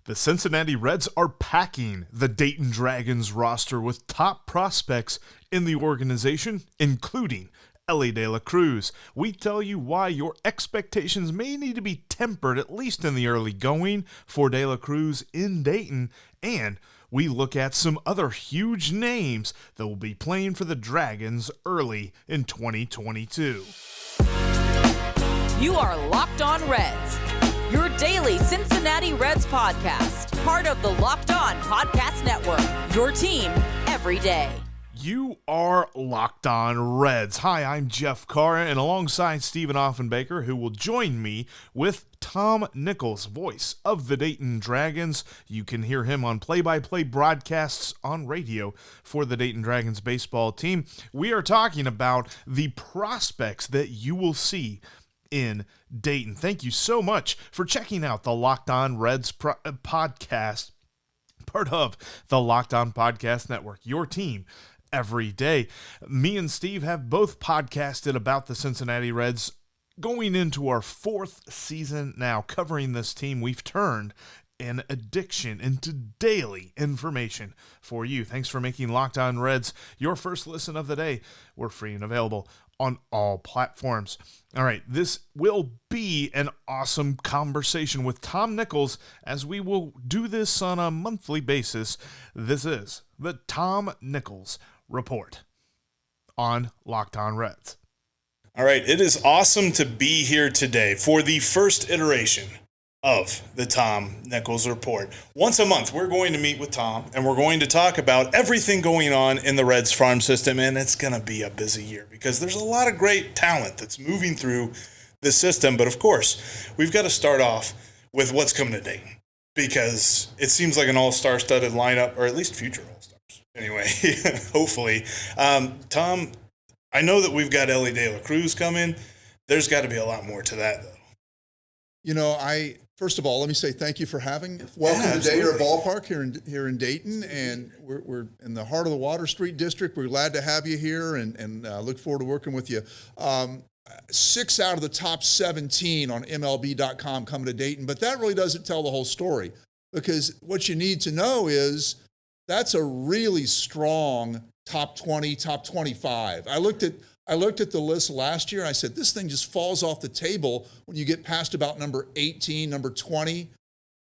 The Cincinnati Reds are packing the Dayton Dragons roster with top prospects in the organization, including Elly De La Cruz. We tell you why your expectations may need to be tempered, at least in the early going, for De La Cruz in Dayton, and we look at some other huge names that will be playing for the Dragons early in 2022. You are Locked On Reds, your daily Cincinnati Reds podcast, part of the Locked On Podcast Network, your team every day. You are Locked On Reds. Hi, I'm Jeff Carr, and alongside Stephen Offenbaker, who will join me with Tom Nichols, voice of the Dayton Dragons. You can hear him on play-by-play broadcasts on radio for the Dayton Dragons baseball team. We are talking about the prospects that you will see in Dayton. Thank you so much for checking out the Locked On Reds podcast, part of the Locked On Podcast Network, your team every day. Me and Steve have both podcasted about the Cincinnati Reds going into our fourth season now. Covering this team, we've turned an addiction into daily information for you. Thanks for making Locked On Reds your first listen of the day. We're free and available on all platforms. All right, this will be an awesome conversation with Tom Nichols, as we will do this on a monthly basis. This is the Tom Nichols Report on Locked On Reds. All right, it is awesome to be here today for the first iteration of the Tom Nichols Report. Once a month, we're going to meet with Tom, and we're going to talk about everything going on in the Reds farm system, and it's going to be a busy year because there's a lot of great talent that's moving through the system. But of course, we've got to start off with what's coming to Dayton, because it seems like an all-star studded lineup, or at least future all-stars. Anyway, hopefully. Tom, I know that we've got Elly De La Cruz coming. There's got to be a lot more to that, though. You know, first of all, let me say thank you for welcome to Dayton Ballpark here in Dayton, and we're in the heart of the Water Street District. We're glad to have you here, and look forward to working with you. 6 out of the top 17 on MLB.com coming to Dayton, but that really doesn't tell the whole story, because what you need to know is that's a really strong top 20, top 25. I looked at the list last year. I said, this thing just falls off the table when you get past about number 18, number 20.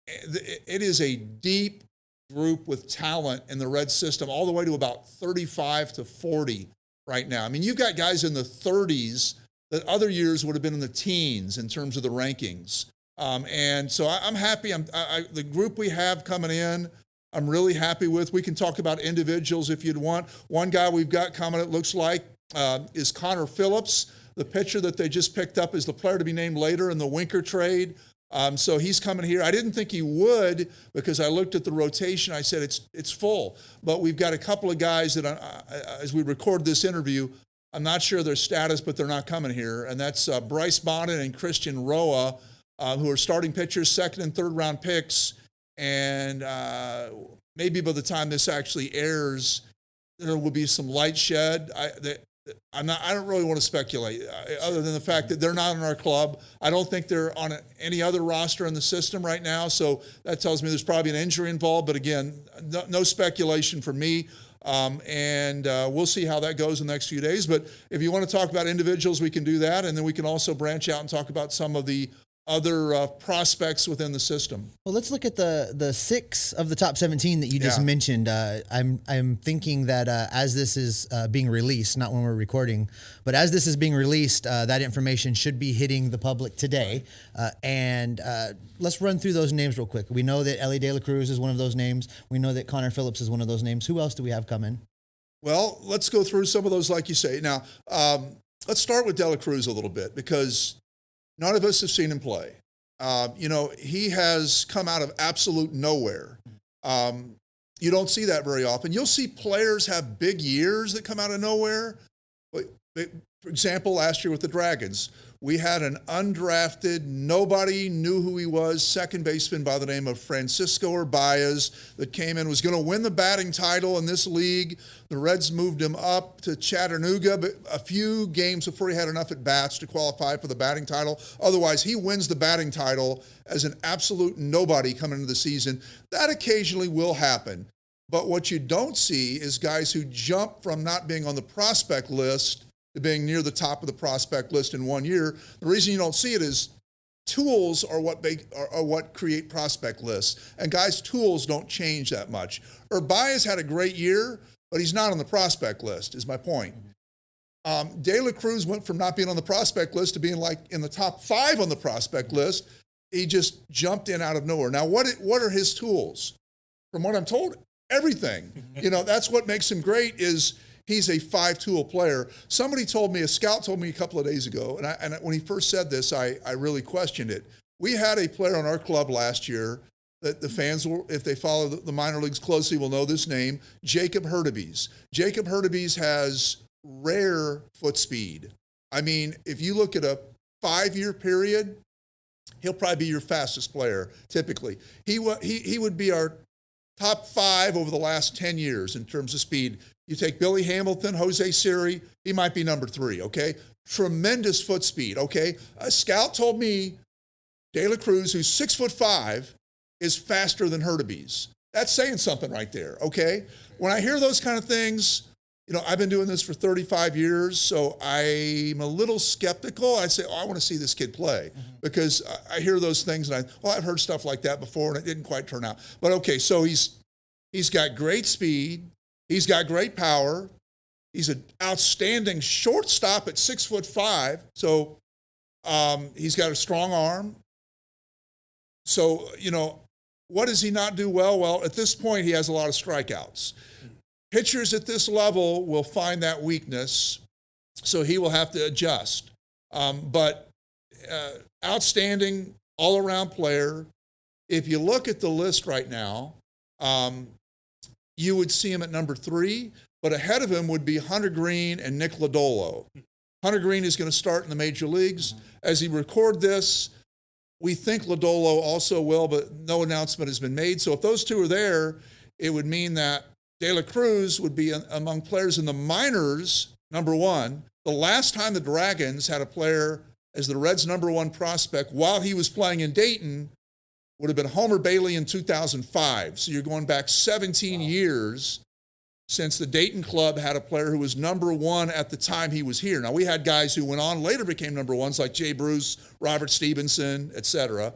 It is a deep group with talent in the Red system, all the way to about 35 to 40 right now. I mean, you've got guys in the 30s that other years would have been in the teens in terms of the rankings. And so I'm happy. The group we have coming in, I'm really happy with. We can talk about individuals if you'd want. One guy we've got coming, it looks like, is Connor Phillips. The pitcher that they just picked up is the player to be named later in the Winker trade. So he's coming here. I didn't think he would, because I looked at the rotation. I said it's full. But we've got a couple of guys that, as we record this interview, I'm not sure their status, but they're not coming here. And that's Bryce Bonnet and Christian Roa, who are starting pitchers, second and third round picks. And maybe by the time this actually airs, there will be some light shed. I don't really want to speculate, other than the fact that they're not in our club. I don't think they're on any other roster in the system right now, so that tells me there's probably an injury involved. But again, no speculation for me, and we'll see how that goes in the next few days. But if you want to talk about individuals, we can do that, and then we can also branch out and talk about some of the other prospects within the system. Well, let's look at the 6 of the top 17 that you just mentioned. I'm thinking that as this is being released, not when we're recording, but as this is being released, that information should be hitting the public today. And let's run through those names real quick. We know that Elly De La Cruz is one of those names. We know that Connor Phillips is one of those names. Who else do we have coming? Well, let's go through some of those, like you say. Now, let's start with De La Cruz a little bit, because none of us have seen him play. He has come out of absolute nowhere. You don't see that very often. You'll see players have big years that come out of nowhere. But for example, last year with the Dragons, we had an undrafted, nobody knew who he was, second baseman by the name of Francisco Urbaez that came in, was going to win the batting title in this league. The Reds moved him up to Chattanooga, but a few games before he had enough at-bats to qualify for the batting title. Otherwise, he wins the batting title as an absolute nobody coming into the season. That occasionally will happen. But what you don't see is guys who jump from not being on the prospect list to being near the top of the prospect list in 1 year. The reason you don't see it is tools are what create prospect lists. And guys' tools don't change that much. Urbaez had a great year, but he's not on the prospect list, is my point. De La Cruz went from not being on the prospect list to being like in the top 5 on the prospect list. He just jumped in out of nowhere. Now, what are his tools? From what I'm told, everything. That's what makes him great is he's a 5-tool player. A scout told me a couple of days ago, and when he first said this, I really questioned it. We had a player on our club last year that the fans will, if they follow the minor leagues closely, will know this name, Jacob Hurtubise. Jacob Hurtubise has rare foot speed. I mean, if you look at a 5-year period, he'll probably be your fastest player, typically. He would be our top 5 over the last 10 years in terms of speed. You take Billy Hamilton, Jose Siri, he might be number 3, okay? Tremendous foot speed, okay? A scout told me De La Cruz, who's 6'5", is faster than Hurtubise. That's saying something right there, okay? When I hear those kind of things, I've been doing this for 35 years, so I'm a little skeptical. I say, I want to see this kid play because I hear those things and I've heard stuff like that before and it didn't quite turn out. But okay, so he's got great speed. He's got great power. He's an outstanding shortstop at 6'5". So he's got a strong arm. So, what does he not do well? Well, at this point, he has a lot of strikeouts. Pitchers at this level will find that weakness, so he will have to adjust. But outstanding all-around player. If you look at the list right now, you would see him at number 3, but ahead of him would be Hunter Greene and Nick Lodolo. Hunter Greene is going to start in the major leagues. As he record this, we think Lodolo also will, but no announcement has been made. So if those two are there, it would mean that De La Cruz would be among players in the minors, number 1. The last time the Dragons had a player as the Reds' number 1 prospect while he was playing in Dayton would have been Homer Bailey in 2005. So you're going back 17 years since the Dayton club had a player who was number 1 at the time he was here. Now, we had guys who went on, later became number 1s, like Jay Bruce, Robert Stevenson, etc.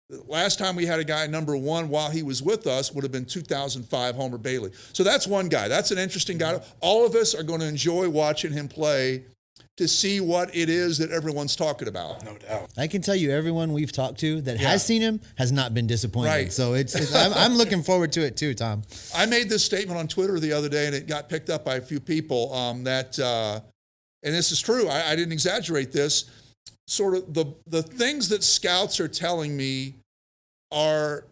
The last time we had a guy number 1 while he was with us would have been 2005 Homer Bailey. So that's one guy. That's an interesting guy. All of us are going to enjoy watching him play to see what it is that everyone's talking about. No doubt. I can tell you everyone we've talked to that has seen him has not been disappointed. Right. So I'm looking forward to it too, Tom. I made this statement on Twitter the other day, and it got picked up by a few people and this is true, I didn't exaggerate this, sort of the things that scouts are telling me are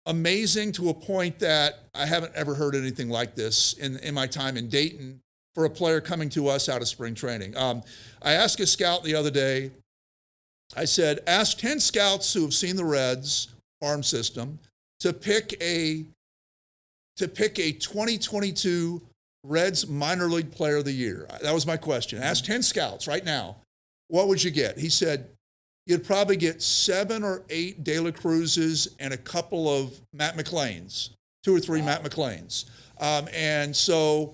amazing to a point that I haven't ever heard anything like this in my time in Dayton for a player coming to us out of spring training. I asked a scout the other day, I said, ask 10 scouts who have seen the Reds farm system to pick a 2022 Reds minor league player of the year. That was my question. Ask 10 scouts right now. What would you get? He said, you'd probably get 7 or 8 De La Cruzes and a couple of Matt McLeans, 2 or 3 Matt McLeans. And so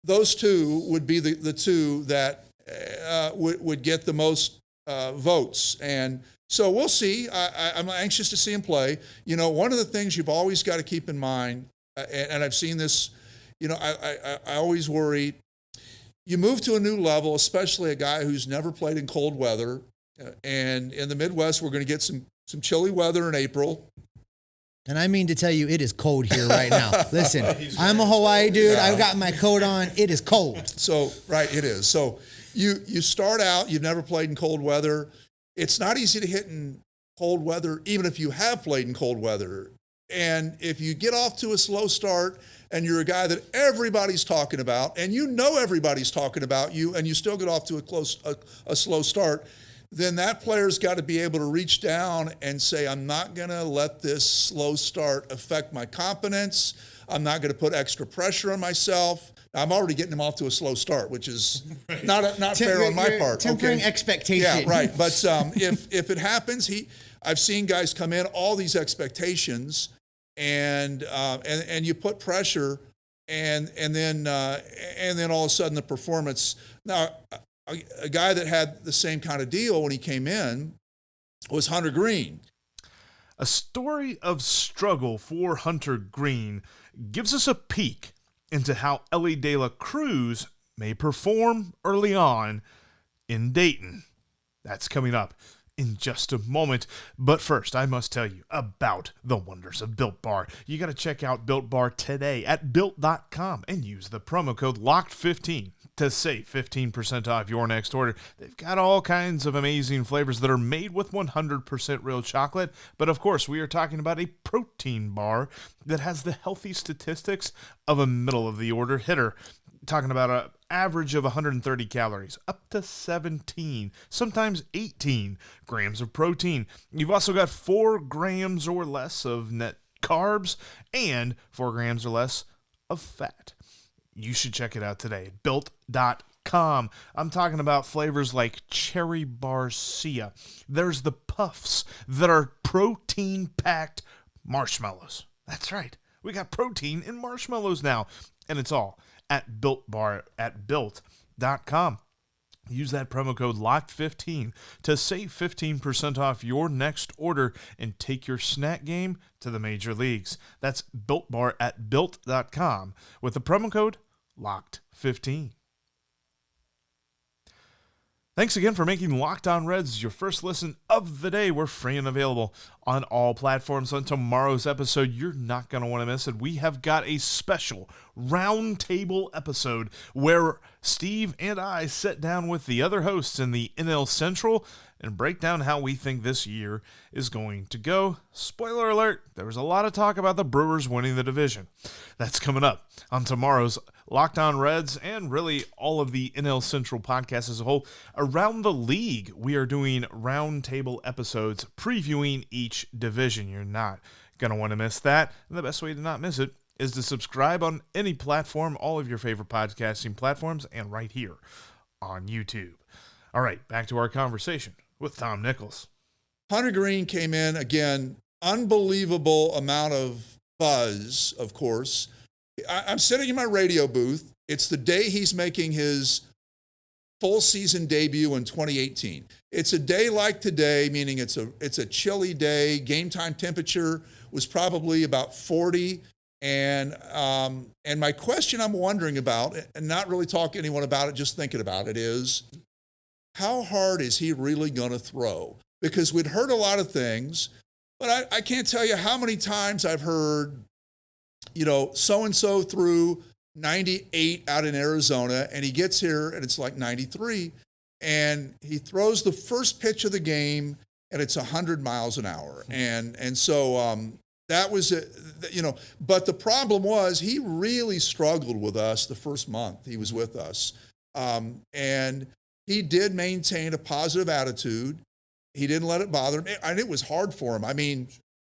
those two would be the two that would get the most votes. And so we'll see. I'm anxious to see him play. One of the things you've always got to keep in mind, and I've seen this, I always worry, you move to a new level, especially a guy who's never played in cold weather. And in the Midwest, we're going to get some chilly weather in April. And I mean to tell you, it is cold here right now. Listen, I'm a Hawaii dude. Yeah. I've got my coat on. It is cold. So, right, it is. So you start out, you've never played in cold weather. It's not easy to hit in cold weather, even if you have played in cold weather. And if you get off to a slow start and you're a guy that everybody's talking about, and everybody's talking about you, and you still get off to a slow start, then that player's got to be able to reach down and say, I'm not going to let this slow start affect my confidence. I'm not going to put extra pressure on myself. I'm already getting him off to a slow start, which is not fair on my part. Tempering expectation. Yeah, right. But if it happens, I've seen guys come in, all these expectations, and you put pressure, and then all of a sudden the performance. Now, a guy that had the same kind of deal when he came in was Hunter Greene. A story of struggle for Hunter Greene gives us a peek into how Elly De La Cruz may perform early on in Dayton. That's coming up in just a moment. But first, I must tell you about the wonders of Built Bar. You got to check out Built Bar today at Built.com and use the promo code LOCKED15 to save 15% off your next order. They've got all kinds of amazing flavors that are made with 100% real chocolate. But of course, we are talking about a protein bar that has the healthy statistics of a middle-of-the-order hitter. Talking about an average of 130 calories, up to 17, sometimes 18 grams of protein. You've also got 4 grams or less of net carbs and 4 grams or less of fat. You should check it out today at Built.com. I'm talking about flavors like Cherry Barcia. There's the puffs that are protein-packed marshmallows. That's right. We got protein in marshmallows now. And it's all at Built Bar at Built.com. Use that promo code LOCKED15 to save 15% off your next order and take your snack game to the major leagues. That's Built Bar at Built.com with the promo code LOCKED15. Thanks again for making Locked On Reds your first listen of the day. We're free and available on all platforms. On tomorrow's episode, you're not going to want to miss it. We have got a special roundtable episode where Steve and I sit down with the other hosts in the NL Central and break down how we think this year is going to go. Spoiler alert, there was a lot of talk about the Brewers winning the division. That's coming up on tomorrow's Locked On Reds and really all of the NL Central podcasts as a whole. Around the league, we are doing roundtable episodes previewing each division. You're not going to want to miss that. And the best way to not miss it is to subscribe on any platform, all of your favorite podcasting platforms, and right here on YouTube. All right, back to our conversation with Tom Nichols. Hunter Greene came in, again, unbelievable amount of buzz, of course. I'm sitting in my radio booth. It's the day he's making his full season debut in 2018. It's a day like today, meaning it's a chilly day. Game time temperature was probably about 40. And my question I'm wondering about, and not really talking to anyone about it, just thinking about it, is how hard is he really going to throw? Because we'd heard a lot of things, but I can't tell you how many times I've heard, so-and-so threw 98 out in Arizona, and he gets here, and it's like 93, and he throws the first pitch of the game, and it's 100 miles an hour. And so that was it, but the problem was he really struggled with us the first month he was with us. And he did maintain a positive attitude. He didn't let it bother him. And it was hard for him. I mean,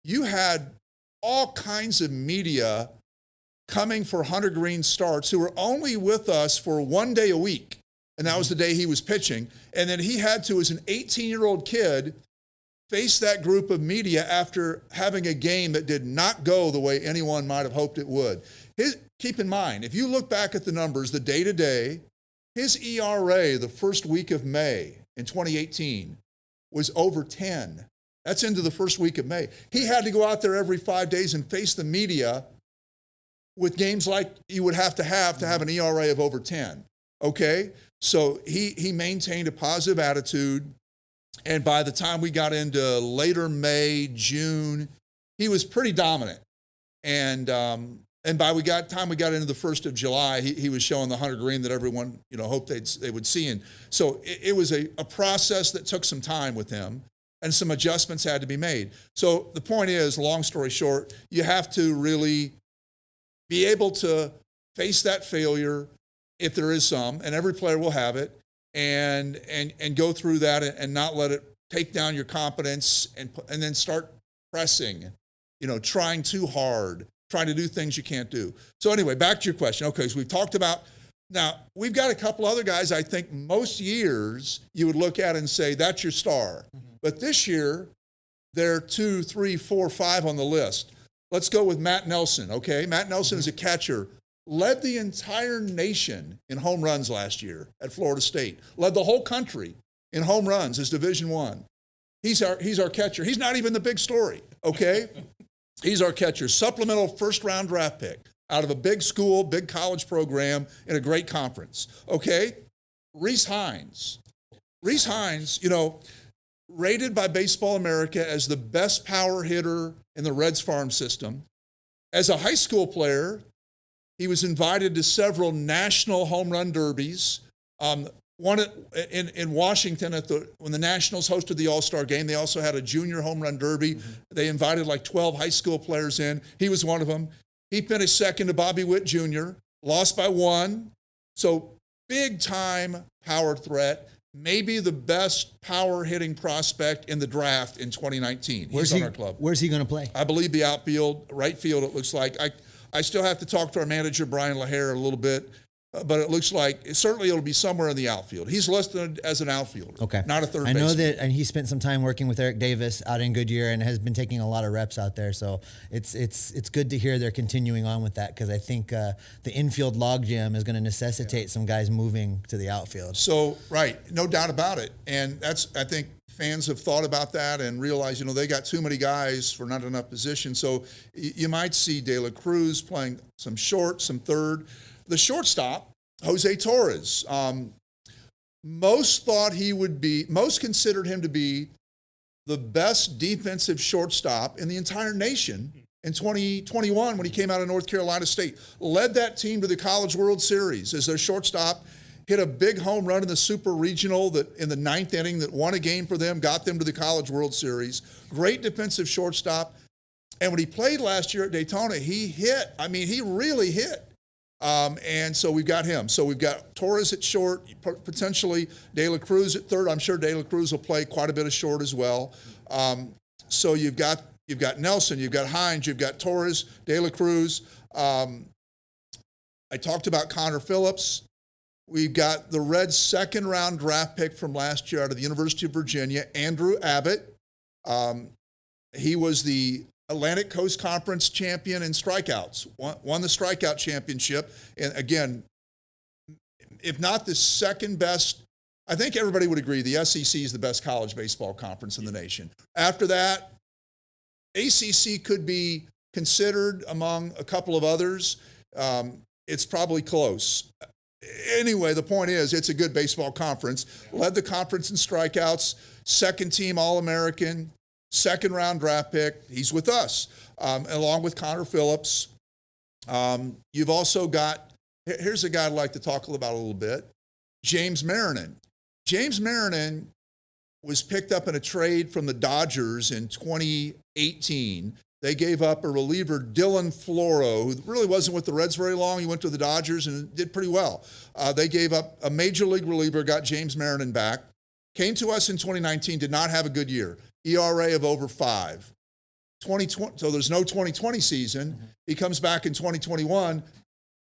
you had all kinds of media coming for Hunter Greene starts who were only with us for 1 day a week. And that was the day he was pitching. And then he had to, as an 18-year-old kid, face that group of media after having a game that did not go the way anyone might have hoped it would. Keep in mind, if you look back at the numbers, the day-to-day, his ERA the first week of May in 2018 was over 10. That's into the first week of May. He had to go out there every 5 days and face the media with games like you would have to have an ERA of over 10. Okay? So he maintained a positive attitude. And by the time we got into later May, June, he was pretty dominant. And by the time we got into the 1st of July, he was showing the Hunter Greene that everyone hoped they would see. And so it was a process that took some time with him, and some adjustments had to be made. So the point is, long story short, you have to really be able to face that failure if there is some, and every player will have it, and go through that and not let it take down your confidence and then start pressing, trying too hard, trying to do things you can't do. So anyway, back to your question. Okay, so we've talked about, now we've got a couple other guys I think most years you would look at and say, that's your star. Mm-hmm. But this year, they're 2, 3, 4, 5 on the list. Let's go with Matt Nelson, okay? Matt Nelson is a catcher. Led the entire nation in home runs last year at Florida State. Led the whole country in home runs as Division I. He's our catcher. He's not even the big story, okay? He's our catcher. Supplemental first-round draft pick out of a big school, big college program in a great conference, okay? Rece Hinds. Rece Hinds, rated by Baseball America as the best power hitter in the Reds farm system. As a high school player, he was invited to several national home run derbies. One in Washington when the Nationals hosted the All-Star game. They also had a junior home run derby. Mm-hmm. They invited like 12 high school players in. He was one of them. He finished second to Bobby Witt Jr., lost by 1. So big-time power threat. Maybe the best power-hitting prospect in the draft in 2019. He's on our club. Where's he going to play? I believe the outfield, right field, it looks like. I still have to talk to our manager, Brian LaHare, a little bit, but it looks like certainly it'll be somewhere in the outfield. He's listed as an outfielder, okay, not a third baseman. I know that, and he spent some time working with Eric Davis out in Goodyear and has been taking a lot of reps out there. So it's good to hear they're continuing on with that, because I think the infield logjam is going to necessitate some guys moving to the outfield. So, right, no doubt about it. And I think fans have thought about that and realized, they got too many guys for not enough positions. So you might see De La Cruz playing some short, some third. The shortstop, Jose Torres, most considered him to be the best defensive shortstop in the entire nation in 2021 when he came out of North Carolina State. Led that team to the College World Series as their shortstop. Hit a big home run in the Super Regional that in the 9th inning that won a game for them, got them to the College World Series. Great defensive shortstop. And when he played last year at Daytona, he hit. I mean, he really hit. And so we've got him. So we've got Torres at short, potentially De La Cruz at third. I'm sure De La Cruz will play quite a bit of short as well. So you've got Nelson, you've got Hinds, you've got Torres, De La Cruz. I talked about Connor Phillips. We've got the Reds' second-round draft pick from last year out of the University of Virginia, Andrew Abbott. He was the Atlantic Coast Conference champion in strikeouts, won the strikeout championship. And again, if not the second best, I think everybody would agree the SEC is the best college baseball conference in the nation. After that, ACC could be considered among a couple of others. It's probably close. Anyway, the point is, it's a good baseball conference. Led the conference in strikeouts, second team All-American, second-round draft pick. He's with us, along with Connor Phillips. You've also got, here's a guy I'd like to talk about a little bit, James Marinan. James Marinan was picked up in a trade from the Dodgers in 2018. They gave up a reliever, Dylan Floro, who really wasn't with the Reds very long. He went to the Dodgers and did pretty well. They gave up a major league reliever, got James Marinan back. Came to us in 2019, did not have a good year. ERA of over 5. 2020, so there's no 2020 season. Mm-hmm. He comes back in 2021,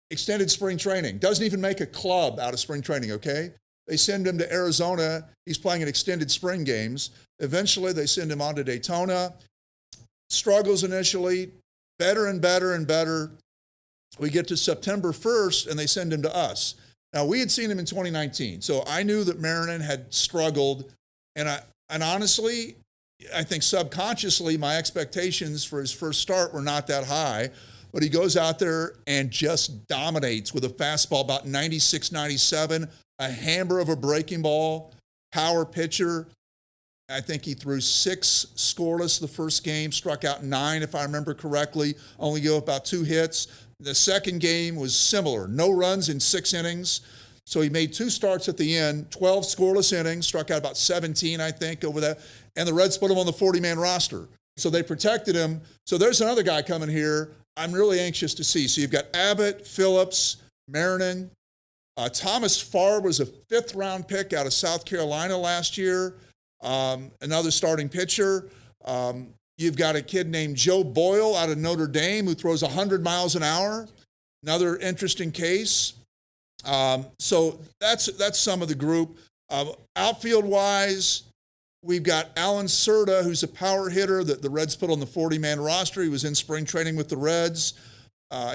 extended spring training. Doesn't even make a club out of spring training, okay? They send him to Arizona. He's playing in extended spring games. Eventually, they send him on to Daytona. Struggles initially, better and better and better. We get to September 1st, and they send him to us. Now, we had seen him in 2019, so I knew that Marinan had struggled, and honestly, I think subconsciously my expectations for his first start were not that high, but he goes out there and just dominates with a fastball about 96, 97, a hammer of a breaking ball, power pitcher. I think he threw 6 scoreless the first game, struck out 9 if I remember correctly, only gave up about 2 hits. The second game was similar, no runs in 6 innings. So he made 2 starts at the end, 12 scoreless innings, struck out about 17, I think, over that. And the Reds put him on the 40-man roster. So they protected him. So there's another guy coming here I'm really anxious to see. So you've got Abbott, Phillips, Marinan, Thomas Farr was a 5th-round pick out of South Carolina last year, another starting pitcher. You've got a kid named Joe Boyle out of Notre Dame who throws 100 miles an hour, another interesting case. So that's some of the group. Outfield-wise, we've got Alan Serta, who's a power hitter that the Reds put on the 40-man roster. He was in spring training with the Reds.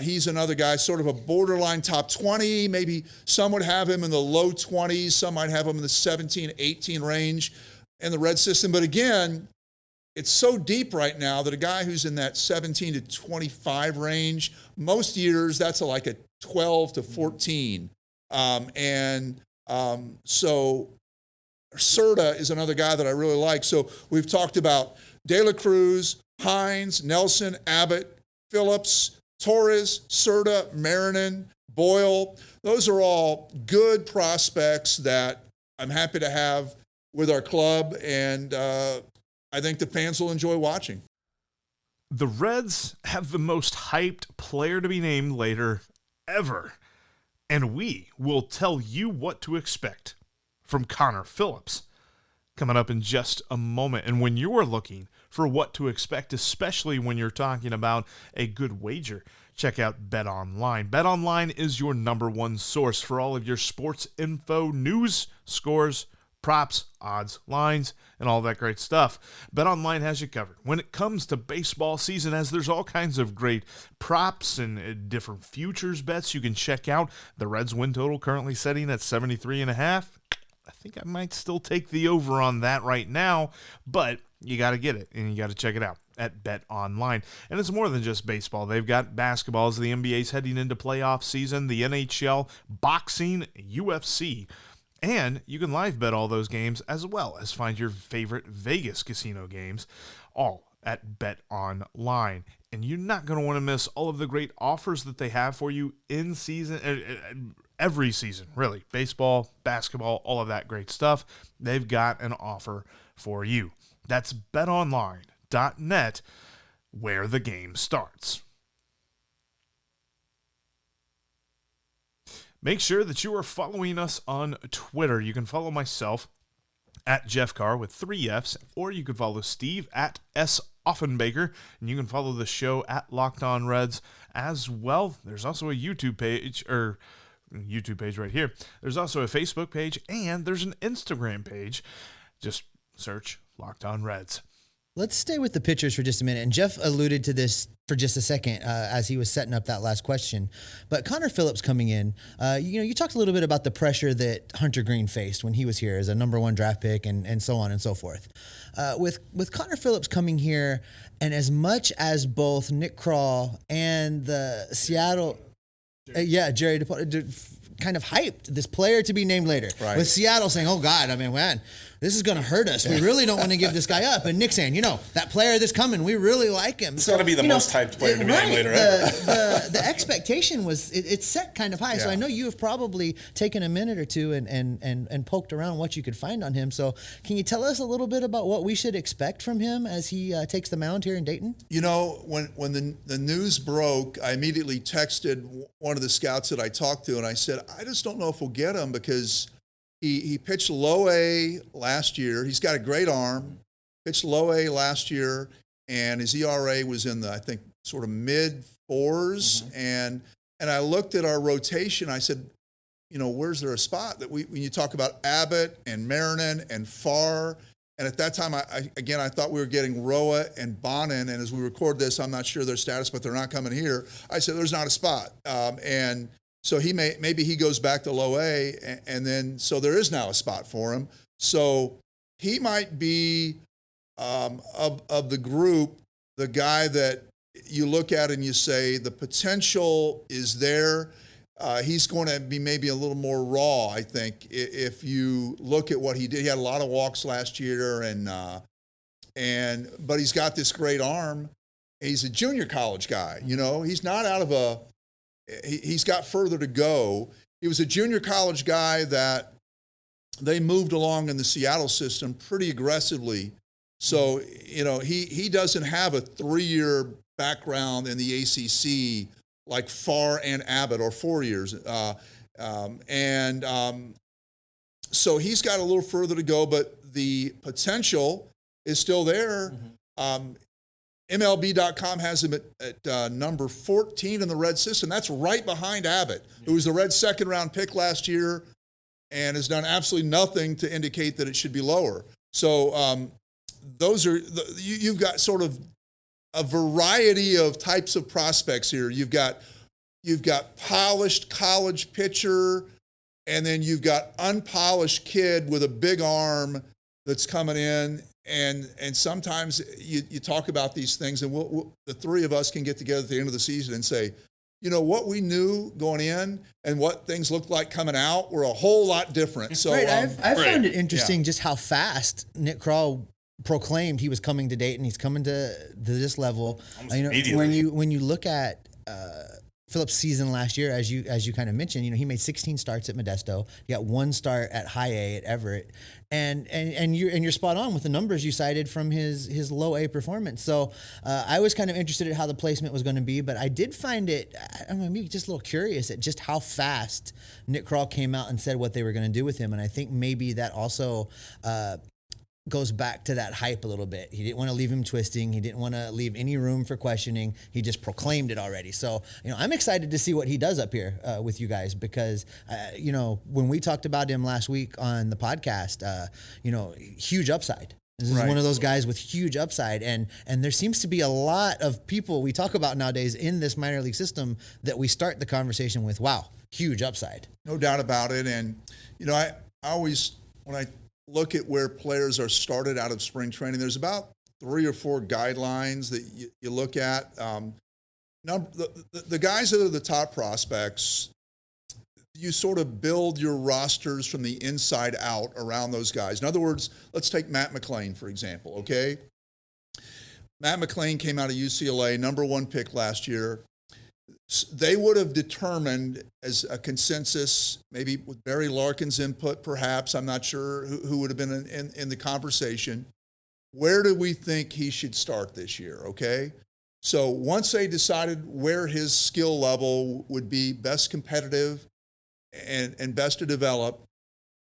He's another guy, sort of a borderline top 20. Maybe some would have him in the low 20s. Some might have him in the 17, 18 range in the Red system. But again, it's so deep right now that a guy who's in that 17 to 25 range, most years that's like a 12 to 14. So Serta is another guy that I really like. So we've talked about De La Cruz, Hinds, Nelson, Abbott, Phillips, Torres, Serta, Marinin, Boyle. Those are all good prospects that I'm happy to have with our club, and I think the fans will enjoy watching. The Reds have the most hyped player to be named later ever, and we will tell you what to expect from Connor Phillips coming up in just a moment. And when you're looking for what to expect, especially when you're talking about a good wager, check out BetOnline. BetOnline is your number one source for all of your sports info, news, scores, props, odds, lines, and all that great stuff. BetOnline has you covered when it comes to baseball season, as there's all kinds of great props and different futures bets you can check out. The Reds win total currently setting at 73.5. I think I might still take the over on that right now, but you got to get it, and you got to check it out at BetOnline. And it's more than just baseball. They've got basketball as the NBA's heading into playoff season, the NHL, boxing, UFC, and you can live bet all those games as well as find your favorite Vegas casino games, all at BetOnline. And you're not going to want to miss all of the great offers that they have for you in season, every season, really. Baseball, basketball, all of that great stuff. They've got an offer for you. That's betonline.net, where the game starts. Make sure that you are following us on Twitter. You can follow myself at Jeff Carr with 3 Fs, or you can follow Steve at S. Offenbaker, and you can follow the show at Locked On Reds as well. There's also a YouTube page right here. There's also a Facebook page, and there's an Instagram page. Just search Locked On Reds. Let's stay with the pitchers for just a minute. And Jeff alluded to this for just a second as he was setting up that last question. But Connor Phillips coming in, you talked a little bit about the pressure that Hunter Greene faced when he was here as a number 1 draft pick and so on and so forth. With Connor Phillips coming here, and as much as both Nick Krall and the Seattle, Jerry kind of hyped this player to be named later. Right. With Seattle saying, oh God, man, this is going to hurt us. We really don't want to give this guy up. And Nick saying, that player that's coming, we really like him. It's got to be the most hyped player to be named later ever. The expectation was, it's set kind of high. Yeah. So I know you have probably taken a minute or two and poked around what you could find on him. So can you tell us a little bit about what we should expect from him as he takes the mound here in Dayton? When the news broke, I immediately texted one of the scouts that I talked to, and I said, I just don't know if we'll get him because he pitched low A last year. He's got a great arm. Pitched low A last year, and his ERA was in the, I think, sort of mid 4s. Mm-hmm. And I looked at our rotation. I said, where's there a spot that when you talk about Abbott and Marinin and Farr, and at that time, I thought we were getting Roa and Bonin, and as we record this, I'm not sure their status, but they're not coming here. I said, there's not a spot. And so maybe he goes back to low A, and then so there is now a spot for him. So he might be of the group, the guy that you look at and you say the potential is there. He's going to be maybe a little more raw, I think, if you look at what he did. He had a lot of walks last year, but he's got this great arm. He's a junior college guy. He's not out of he's got further to go. He was a junior college guy that they moved along in the Seattle system pretty aggressively. So, he doesn't have a 3-year background in the ACC like Farr and Abbott, or 4 years. So he's got a little further to go, but the potential is still there. MLB.com has him at number 14 in the Red system. That's right behind Abbott, who was the Reds' second-round pick last year and has done absolutely nothing to indicate that it should be lower. So you've got sort of a variety of types of prospects here. You've got polished college pitcher, and then you've got unpolished kid with a big arm that's coming in. And sometimes you talk about these things, and the three of us can get together at the end of the season and say, what we knew going in and what things looked like coming out were a whole lot different. So right. I found it interesting just how fast Nick Krall proclaimed he was coming to Dayton. He's coming to this level. When you look at Phillips' season last year, as you kind of mentioned, he made 16 starts at Modesto. He got 1 start at High A at Everett, and you're spot on with the numbers you cited from his low A performance. So I was kind of interested in how the placement was going to be, but I did find it, maybe just a little curious at just how fast Nick Krall came out and said what they were going to do with him, and I think maybe that also goes back to that hype a little bit. He didn't want to leave him twisting. He didn't want to leave any room for questioning. He just proclaimed it already. So, I'm excited to see what he does up here with you guys because, when we talked about him last week on the podcast, huge upside. This is one of those guys with huge upside, and there seems to be a lot of people we talk about nowadays in this minor league system that we start the conversation with, wow, huge upside. No doubt about it. And, I always, when I look at where players are started out of spring training, there's about 3 or 4 guidelines that you look at. The guys that are the top prospects, you sort of build your rosters from the inside out around those guys. In other words, let's take Matt McLain, for example, okay? Matt McLain came out of UCLA, number 1 pick last year. They would have determined as a consensus, maybe with Barry Larkin's input, perhaps, I'm not sure who would have been in the conversation, where do we think he should start this year, okay? So once they decided where his skill level would be best competitive and best to develop,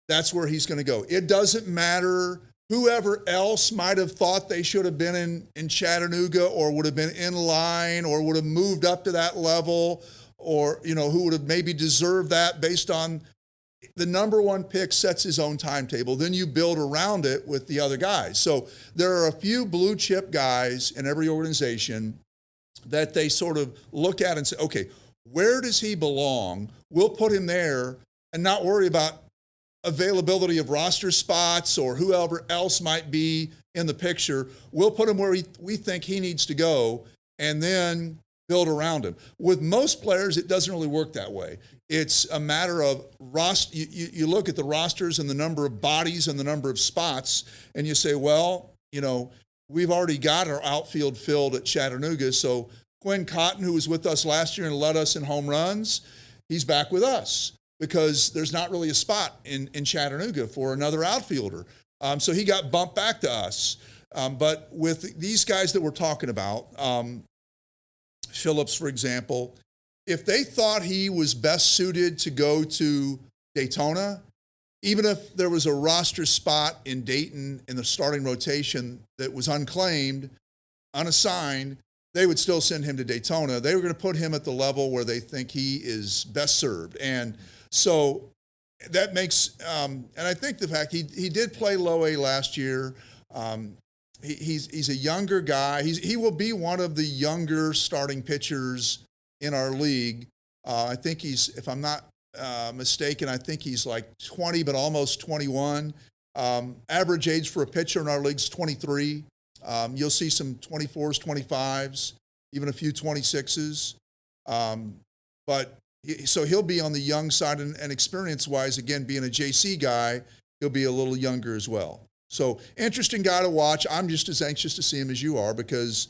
that's where he's going to go. It doesn't matter whoever else might have thought they should have been in Chattanooga or would have been in line or would have moved up to that level or, who would have maybe deserved that based on the number 1 pick sets his own timetable. Then you build around it with the other guys. So there are a few blue chip guys in every organization that they sort of look at and say, okay, where does he belong? We'll put him there and not worry about availability of roster spots or whoever else might be in the picture. We'll put him where we think he needs to go and then build around him. With most players, it doesn't really work that way. It's a matter of you look at the rosters and the number of bodies and the number of spots, and you say, well, we've already got our outfield filled at Chattanooga, so Quinn Cotton, who was with us last year and led us in home runs, he's back with us, because there's not really a spot in Chattanooga for another outfielder. So he got bumped back to us. But with these guys that we're talking about, Phillips, for example, if they thought he was best suited to go to Daytona, even if there was a roster spot in Dayton in the starting rotation that was unclaimed, unassigned, they would still send him to Daytona. They were going to put him at the level where they think he is best served. And so that makes, and I think the fact he did play low A last year. He's a younger guy. He will be one of the younger starting pitchers in our league. I think he's, if I'm not mistaken, I think he's like 20, but almost 21. Average age for a pitcher in our league is 23. You'll see some 24s, 25s, even a few 26s. So he'll be on the young side, and experience-wise, again, being a JC guy, he'll be a little younger as well. So interesting guy to watch. I'm just as anxious to see him as you are because,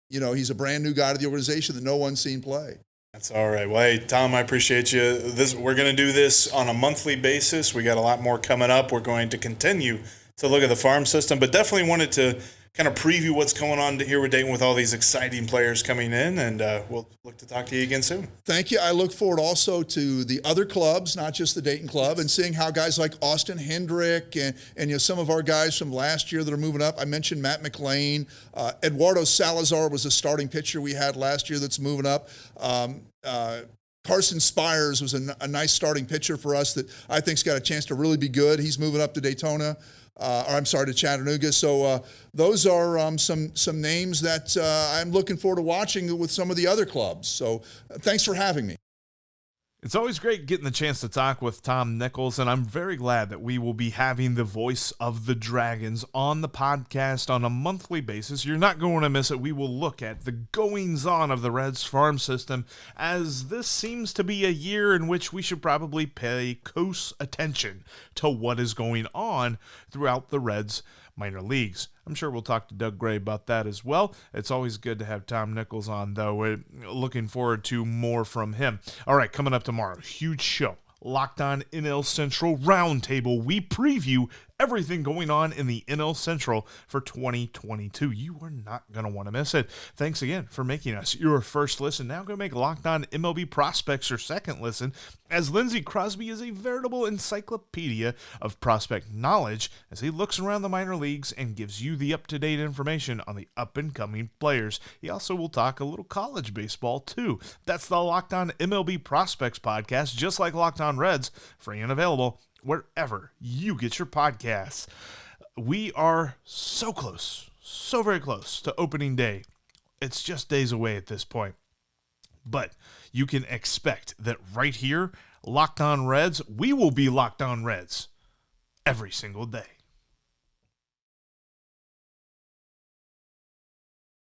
he's a brand new guy to the organization that no one's seen play. That's all right. Well, hey, Tom, I appreciate you. We're going to do this on a monthly basis. We got a lot more coming up. We're going to continue to look at the farm system, but definitely wanted to kind of preview what's going on here with Dayton with all these exciting players coming in, and we'll look to talk to you again soon. Thank you. I look forward also to the other clubs, not just the Dayton club, and seeing how guys like Austin Hendrick and some of our guys from last year that are moving up. I mentioned Matt McLean. Eduardo Salazar was a starting pitcher we had last year that's moving up. Carson Spires was a nice starting pitcher for us that I think's got a chance to really be good. He's moving up to Daytona. To Chattanooga. So those are some names that I'm looking forward to watching with some of the other clubs. So thanks for having me. It's always great getting the chance to talk with Tom Nichols, and I'm very glad that we will be having the voice of the Dragons on the podcast on a monthly basis. You're not going to miss it. We will look at the goings-on of the Reds farm system, as this seems to be a year in which we should probably pay close attention to what is going on throughout the Reds minor leagues. I'm sure we'll talk to Doug Gray about that as well. It's always good to have Tom Nichols on, though. We're looking forward to more from him. All right, coming up tomorrow, huge show. Locked On NL Central Roundtable. We preview everything going on in the NL Central for 2022. You are not going to want to miss it. Thanks again for making us your first listen. Now go make Locked On MLB Prospects your second listen, as Lindsey Crosby is a veritable encyclopedia of prospect knowledge as he looks around the minor leagues and gives you the up-to-date information on the up-and-coming players. He also will talk a little college baseball, too. That's the Locked On MLB Prospects podcast, just like Locked On Reds, free and available wherever you get your podcasts. We are so close, so very close to opening day. It's just days away at this point. But you can expect that right here, Locked On Reds, we will be Locked On Reds every single day.